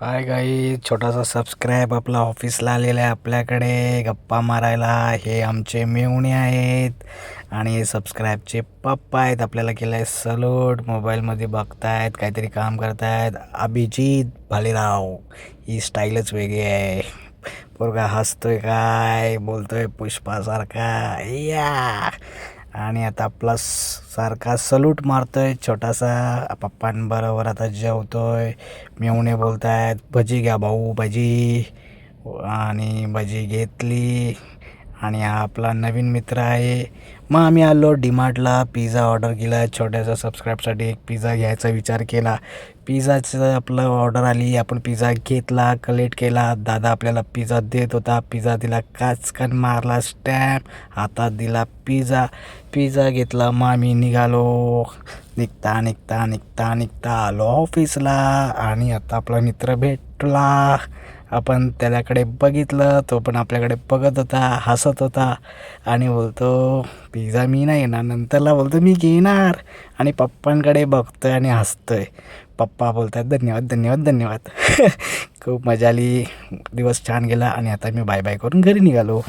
हाय गाई, छोटासा सबस्क्राईब आपला ऑफिसला आलेला आहे आपल्याकडे गप्पा मारायला. हे आमचे मेहुणे आहेत आणि हे सबस्क्राईबचे पप्पा आहेत. आपल्याला केलं आहे सलूट. मोबाईलमध्ये बघतायत, काहीतरी काम करतायत. अभिजित भालेराव, ही स्टाईलच वेगळी आहे. पोरगा हसतोय, काय बोलतोय पुष्पासारखा या. आणि आता प्लस सारखा सलूट मारतोय छोटासा पप्पांबरोबर. आता जेवतोय. मेहुणे बोलतायत भजी घ्या भाऊ भजी, आणि भजी घेतली. आणि हा आपला नवीन मित्र आहे. मग आम्ही आलो डीमार्टला, पिझ्झा ऑर्डर केला. छोट्याचा सबस्क्राईबसाठी एक पिझ्झा घ्यायचा विचार केला. पिझ्झाचं आपलं ऑर्डर आली, आपण पिझ्झा घेतला, कलेक्ट केला. दादा आपल्याला पिझ्झा देत होता. पिझ्झा दिला, काचकन मारला स्टॅम्प, हातात दिला पिझ्झा. पिझ्झा घेतला. मग आम्ही निघालो. निघता निघता निघता निघता आलो ऑफिसला. आणि आता आपला मित्र भेटला. आपण त्याच्याकडे बघितलं, तो पण आपल्याकडे बघत होता, हसत होता आणि बोलतो पिझ्झा मी नाही घेणार. नंतरला बोलतो मी घेणार, आणि पप्पांकडे बघतोय आणि हसतोय. पप्पा बोलतात धन्यवाद धन्यवाद धन्यवाद. खूप मजा आली, दिवस छान गेला. आणि आता मी बाय बाय करून घरी निघालो.